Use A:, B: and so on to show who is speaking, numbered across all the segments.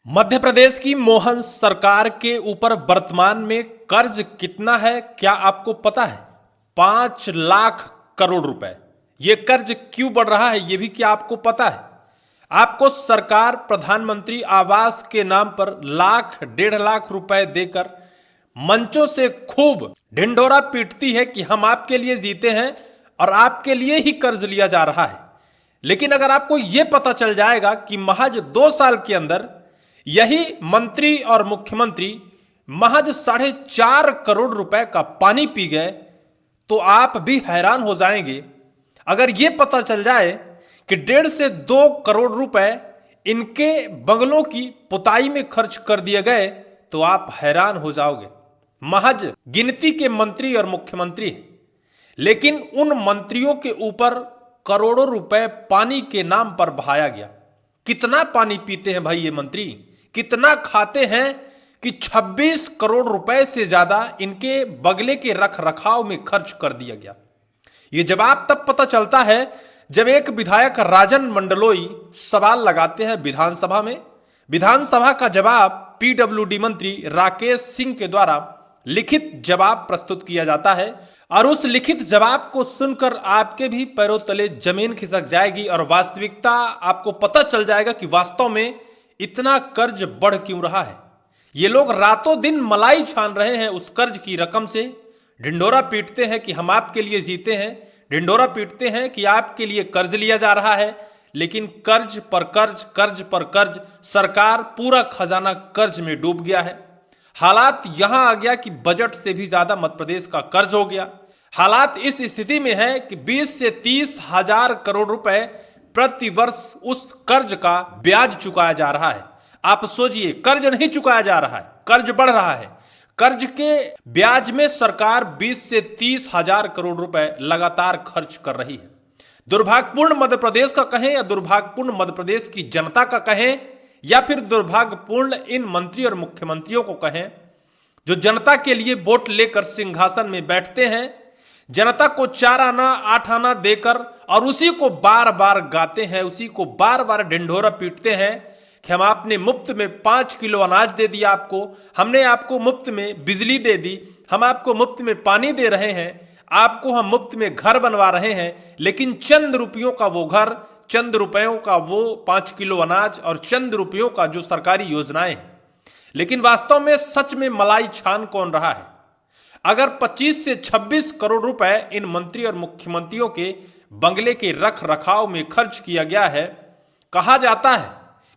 A: मध्य प्रदेश की मोहन सरकार के ऊपर वर्तमान में कर्ज कितना है, क्या आपको पता है? 5 लाख करोड़ रुपए। ये कर्ज क्यों बढ़ रहा है, ये भी क्या आपको पता है? आपको सरकार प्रधानमंत्री आवास के नाम पर लाख 1.5 लाख रुपए देकर मंचों से खूब ढिंढोरा पीटती है कि हम आपके लिए जीते हैं और आपके लिए ही कर्ज लिया जा रहा है। लेकिन अगर आपको यह पता चल जाएगा कि महज 2 साल के अंदर यही मंत्री और मुख्यमंत्री महज 4.5 करोड़ रुपए का पानी पी गए, तो आप भी हैरान हो जाएंगे। अगर यह पता चल जाए कि 1.5 से 2 करोड़ रुपए इनके बंगलों की पुताई में खर्च कर दिए गए, तो आप हैरान हो जाओगे। महज गिनती के मंत्री और मुख्यमंत्री हैं, लेकिन उन मंत्रियों के ऊपर करोड़ों रुपए पानी के नाम पर बहाया गया। कितना पानी पीते हैं भाई ये मंत्री, कितना खाते हैं कि 26 करोड़ रुपए से ज्यादा इनके बगले के रख रखाव में खर्च कर दिया गया। ये जवाब तब पता चलता है जब एक विधायक राजन मंडलोई सवाल लगाते हैं विधानसभा में। विधानसभा का जवाब पीडब्ल्यूडी मंत्री राकेश सिंह के द्वारा लिखित जवाब प्रस्तुत किया जाता है और उस लिखित जवाब को सुनकर आपके भी पैरों तले जमीन खिसक जाएगी और वास्तविकता आपको पता चल जाएगा कि वास्तव में इतना कर्ज बढ़ क्यों रहा है। ये लोग रातों दिन मलाई छान रहे हैं उस कर्ज की रकम से। ढिंढोरा पीटते हैं कि हम आपके लिए जीते हैं, ढिंढोरा पीटते हैं कि आपके लिए कर्ज लिया जा रहा है, लेकिन कर्ज पर कर्ज, कर्ज पर कर्ज, सरकार पूरा खजाना कर्ज में डूब गया है। हालात यहां आ गया कि बजट से भी ज्यादा मध्य प्रदेश का कर्ज हो गया। हालात इस स्थिति में है कि 20 से 30 हजार करोड़ रुपए प्रति वर्ष उस कर्ज का ब्याज चुकाया जा रहा है। आप सोचिए, कर्ज नहीं चुकाया जा रहा है, कर्ज बढ़ रहा है। कर्ज के ब्याज में सरकार 20 से 30 हजार करोड़ रुपए लगातार खर्च कर रही है। दुर्भाग्यपूर्ण मध्य प्रदेश का कहें या दुर्भाग्यपूर्ण मध्य प्रदेश की जनता का कहें या फिर दुर्भाग्यपूर्ण इन मंत्री और मुख्यमंत्रियों को कहें, जो जनता के लिए वोट लेकर सिंहासन में बैठते हैं, जनता को 4 आना 8 आना देकर और उसी को बार बार गाते हैं, उसी को बार बार ढिंढोरा पीटते हैं कि हम आपने मुफ्त में 5 किलो अनाज दे दिया आपको, हमने आपको मुफ्त में बिजली दे दी, हम आपको मुफ्त में पानी दे रहे हैं, आपको हम मुफ्त में घर बनवा रहे हैं। लेकिन चंद रुपयों का वो घर, चंद रुपयों का वो 5 किलो अनाज और चंद रुपयों का जो सरकारी योजनाएं हैं, लेकिन वास्तव में सच में मलाई छान कौन रहा है? अगर 25 से 26 करोड़ रुपए इन मंत्री और मुख्यमंत्रियों के बंगले के रख रखाव में खर्च किया गया है, कहा जाता है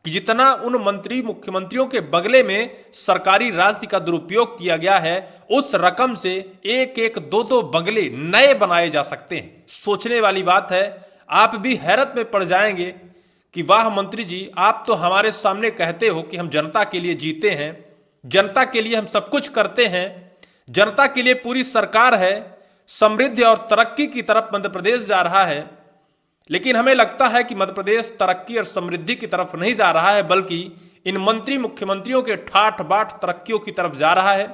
A: कि जितना उन मंत्री मुख्यमंत्रियों के बगले में सरकारी राशि का दुरुपयोग किया गया है, उस रकम से एक एक 2-2 बंगले नए बनाए जा सकते हैं। सोचने वाली बात है। आप भी हैरत में पड़ जाएंगे कि वाह मंत्री जी, आप तो हमारे सामने कहते हो कि हम जनता के लिए जीते हैं, जनता के लिए हम सब कुछ करते हैं, जनता के लिए पूरी सरकार है, समृद्धि और तरक्की की तरफ मध्य प्रदेश जा रहा है। लेकिन हमें लगता है कि मध्य प्रदेश तरक्की और समृद्धि की तरफ नहीं जा रहा है, बल्कि इन मंत्री मुख्यमंत्रियों के ठाठ बाट तरक्कियों की तरफ जा रहा है।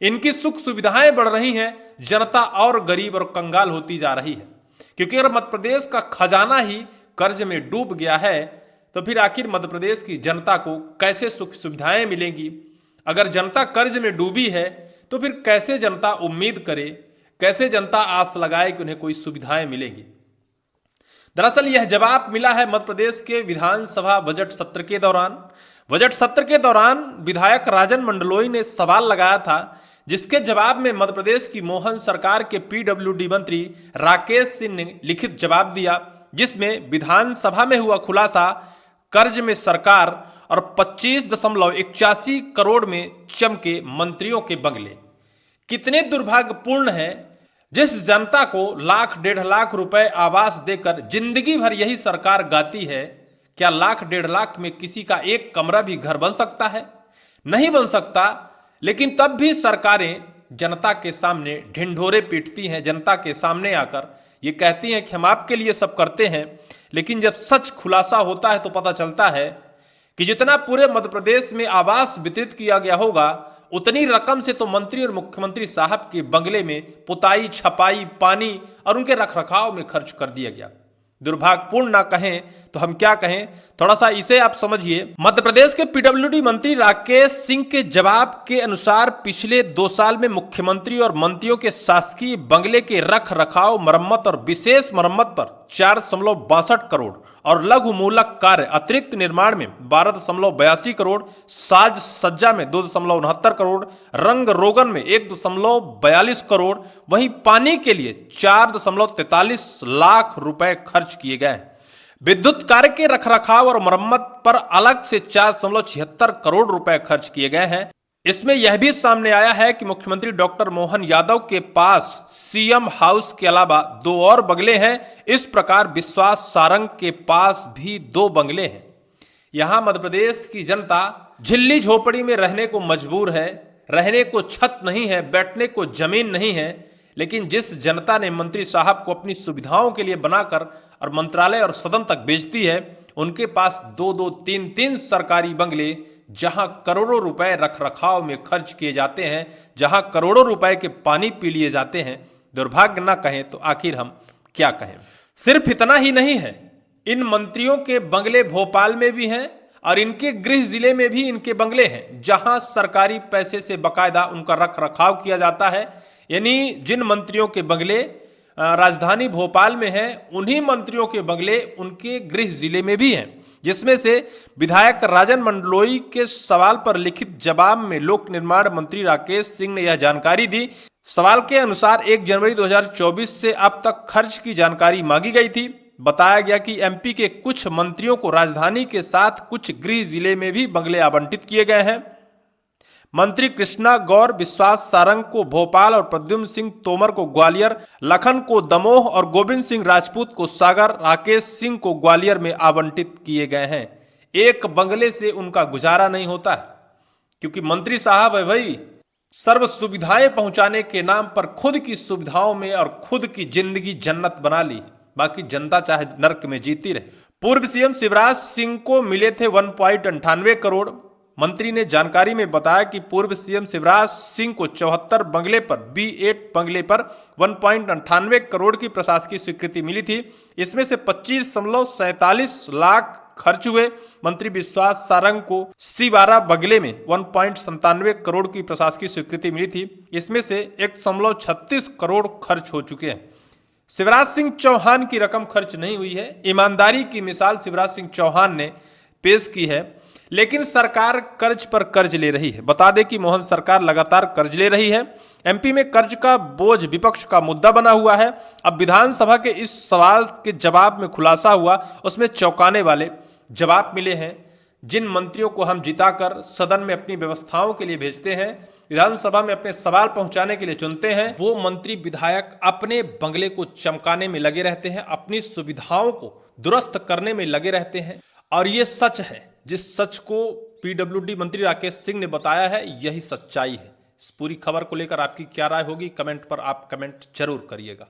A: इनकी सुख सुविधाएं बढ़ रही हैं, जनता और गरीब और कंगाल होती जा रही है। क्योंकि अगर मध्य प्रदेश का खजाना ही कर्ज में डूब गया है, तो फिर आखिर मध्य प्रदेश की जनता को कैसे सुख सुविधाएं मिलेंगी? अगर जनता कर्ज में डूबी है, तो फिर कैसे जनता उम्मीद करे, कैसे जनता आस लगाए कि उन्हें कोई सुविधाएं मिलेंगी? दरअसल यह जवाब मिला है मध्य प्रदेश के विधानसभा बजट सत्र के दौरान। बजट सत्र के दौरान विधायक राजन मंडलोई ने सवाल लगाया था, जिसके जवाब में मध्य प्रदेश की मोहन सरकार के पीडब्ल्यूडी मंत्री राकेश सिंह ने लिखित जवाब दिया, जिसमें विधानसभा में हुआ खुलासा, कर्ज में सरकार और 25.81 करोड़ में चमके मंत्रियों के बंगले। कितने दुर्भाग्यपूर्ण है, जिस जनता को लाख 1.5 लाख रुपए आवास देकर जिंदगी भर यही सरकार गाती है, क्या लाख 1.5 लाख में किसी का एक कमरा भी घर बन सकता है? नहीं बन सकता। लेकिन तब भी सरकारें जनता के सामने ढिंढोरे पीटती हैं, जनता के सामने आकर ये कहती हैं कि हम आपके लिए सब करते हैं। लेकिन जब सच खुलासा होता है तो पता चलता है कि जितना पूरे मध्य प्रदेश में आवास वितरित किया गया होगा, उतनी रकम से तो मंत्री और मुख्यमंत्री साहब के बंगले में पुताई, छपाई, पानी और उनके रखरखाव में खर्च कर दिया गया। दुर्भाग्यपूर्ण ना कहें तो हम क्या कहें, थोड़ा सा इसे आप समझिए। मध्य प्रदेश के पीडब्ल्यूडी मंत्री राकेश सिंह के जवाब के अनुसार पिछले 2 साल में मुख्यमंत्री और मंत्रियों के शासकीय बंगले के रख रखाव, मरम्मत और विशेष मरम्मत पर 4.62 करोड़ और लघु मूलक कार्य अतिरिक्त निर्माण में 12.82 करोड़, साज सज्जा में 2.69 करोड़, रंग रोगन में 1.42 करोड़, वहीं पानी के लिए 4.43 लाख रुपए खर्च किए गए हैं। विद्युत कार्य के रखरखाव और मरम्मत पर अलग से 4.76 करोड़ रुपए खर्च किए गए हैं। इसमें यह भी सामने आया है कि मुख्यमंत्री डॉक्टर मोहन यादव के पास सीएम हाउस के अलावा 2 और बंगले हैं। इस प्रकार विश्वास सारंग के पास भी 2 बंगले हैं। यहां मध्य प्रदेश की जनता झिल्ली झोपड़ी में रहने को मजबूर है, रहने को छत नहीं है, बैठने को जमीन नहीं है। लेकिन जिस जनता ने मंत्री साहब को अपनी सुविधाओं के लिए बनाकर और मंत्रालय और सदन तक भेजती है, उनके पास 2-2, 3-3 सरकारी बंगले, जहां करोड़ों रुपए रखरखाव में खर्च किए जाते हैं, जहां करोड़ों रुपए के पानी पी लिए जाते हैं। दुर्भाग्य ना कहें तो आखिर हम क्या कहें। सिर्फ इतना ही नहीं है, इन मंत्रियों के बंगले भोपाल में भी हैं और इनके गृह जिले में भी इनके बंगले हैं, जहां सरकारी पैसे से बकायदा उनका रख रखाव किया जाता है। यानी जिन मंत्रियों के बंगले राजधानी भोपाल में हैं, उन्हीं मंत्रियों के बंगले उनके गृह जिले में भी हैं। जिसमें से विधायक राजन मंडलोई के सवाल पर लिखित जवाब में लोक निर्माण मंत्री राकेश सिंह ने यह जानकारी दी। सवाल के अनुसार 1 जनवरी 2024 से अब तक खर्च की जानकारी मांगी गई थी। बताया गया कि एमपी के कुछ मंत्रियों को राजधानी के साथ कुछ गृह जिले में भी बंगले आवंटित किए गए हैं। मंत्री कृष्णा गौर विश्वास सारंग को भोपाल और प्रद्युम्न सिंह तोमर को ग्वालियर, लखन को दमोह और गोविंद सिंह राजपूत को सागर, राकेश सिंह को ग्वालियर में आवंटित किए गए हैं। एक बंगले से उनका गुजारा नहीं होता है, क्योंकि मंत्री साहब है भाई, सर्व सुविधाएं पहुंचाने के नाम पर खुद की सुविधाओं में और खुद की जिंदगी जन्नत बना ली, बाकी जनता चाहे नर्क में जीती रहे। पूर्व सीएम शिवराज सिंह को मिले थे 1.98 करोड़। मंत्री ने जानकारी में बताया कि पूर्व सीएम शिवराज सिंह को 74 बंगले पर B8 बंगले पर 1.98 करोड़ की प्रशासकीय स्वीकृति मिली थी। इसमें से 25.47 लाख खर्च हुए। मंत्री विश्वास सारंग को C12 बंगले में 1.97 करोड़ की प्रशासकीय स्वीकृति मिली थी। इसमें से 1.36 करोड़ खर्च हो चुके हैं। शिवराज सिंह चौहान की रकम खर्च नहीं हुई है। ईमानदारी की मिसाल शिवराज सिंह चौहान ने पेश की है। लेकिन सरकार कर्ज पर कर्ज ले रही है। बता दें कि मोहन सरकार लगातार कर्ज ले रही है। एमपी में कर्ज का बोझ विपक्ष का मुद्दा बना हुआ है। अब विधानसभा के इस सवाल के जवाब में खुलासा हुआ, उसमें चौंकाने वाले जवाब मिले हैं। जिन मंत्रियों को हम जिताकर सदन में अपनी व्यवस्थाओं के लिए भेजते हैं, विधानसभा में अपने सवाल पहुंचाने के लिए चुनते हैं, वो मंत्री विधायक अपने बंगले को चमकाने में लगे रहते हैं, अपनी सुविधाओं को दुरुस्त करने में लगे रहते हैं। और ये सच है, जिस सच को पीडब्ल्यूडी मंत्री राकेश सिंह ने बताया है, यही सच्चाई है। इस पूरी खबर को लेकर आपकी क्या राय होगी, कमेंट पर आप कमेंट जरूर करिएगा।